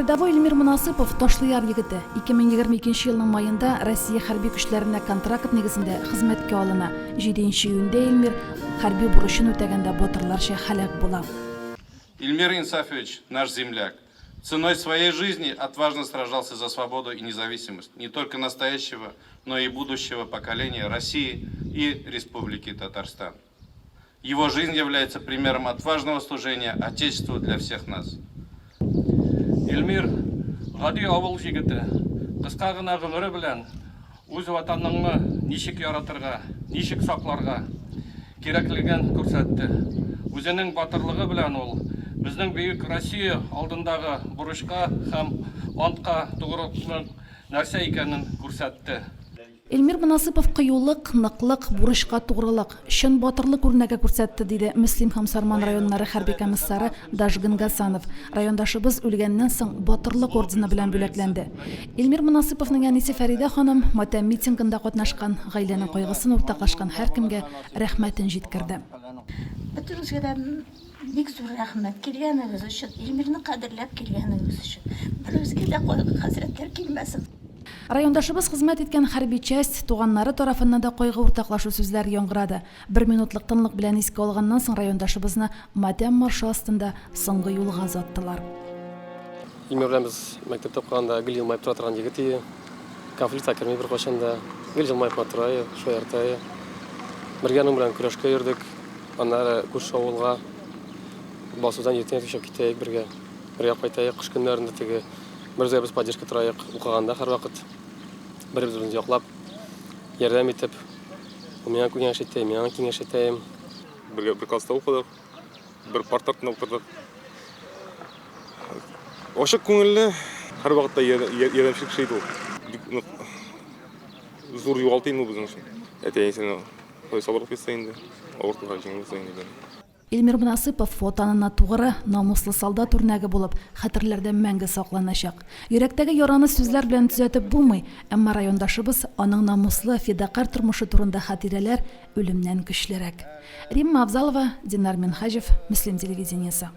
Рядовой Эльмир Мунасыпов Ташлыяр егеті 2022 елның майында Россия хәрби көчләренә контракт негізінде хезмәткә алына. 7-нче июньдә Эльмир хәрби бурычын үтәгәндә батырларча һәлак була. Эльмир Инсафович, наш земляк, ценой своей жизни отважно сражался за свободу и независимость не только настоящего, но и будущего поколения России и Республики Татарстан. Его жизнь является примером отважного служения Отечеству для всех нас. Эльмир, гади авыл җигете, кыска гына гомере белән үз ватаныңны ничек яратырга, ничек сакларга кирәклеген күрсәтте. Үзенең батырлыгы белән ул безнең бөек Россия алдындагы бурычка һәм антка тугрылыкның нәрсә икәнен күрсәтте. Эльмир Мунасыпов кыюлык, ныклык, бурычка тугрылык, чын батырлык үрнәге күрсәтте, диде Мөслим һәм Сарман районнары хәрби комиссары Дажгын Гасанов. Райондашыбыз үлгәннән соң батырлык ордены белән бүләкләнде. Эльмир Мунасыповның әнисе Фәрида ханым матәм митингында катнашкан, гаиләнең кайгысын уртаклашкан һәркемгә рәхмәтен җиткерде. Бөтенегезгә дә бик зур рәхмәт килгәнегез өчен, Эльмирне кадерләп килгәнегез өчен. Берегезгә дә кайгы хәсрәтләр килмәсен. Райондашыбыз хезмәт иткән хәрби часть туганнары тарафыннан да кайгы уртаклашу сүзләр яңгырады. 1 минутлык тынлык белән искә алганнан соң райондашыбызны матәм маршы астында соңгы юлга озаттылар. Эльмир белән без мәктәптә укыганда гел елмаеп тора торган егет иде. Конфликтка керми беркайчан да гел елмаеп тора, шаярта. Бергәнең белән көрәшкә йөрдек. Аннары күрше авылга басудан ертең төшеп китәек бергә. Бергә кайтаек кыш көннәрендә теге бер без поддержка торайык укыганда һәрвакыт. Бер-беребезне яклап, ярдәм итеп, миңа кеңәш итә, миңа кеңәш итәм. Бергә бер класста укыдык, бер партартында укыдык. Ачык күңелле, һәрвакытта ярдәмчел кеше иде ул. Зур югалту инде безнең өчен. Әтәйсен сабырлык бирсә инде, авыртуга җиңелсә инде. Эльмир Мунасыпов ватанына тугры, намуслы солдат үрнәге булып, хәтерләрдә мәңге сакланачак. Йөрәктәге яраны сүзләр белән төзәтеп булмый, әмма райондашыбыз аның намуслы, фидакар тормышы турында хатирәләр үлемнән көчлерәк. Римма Абзалова, Динар Минхаҗев, Мөслим телевидениесе.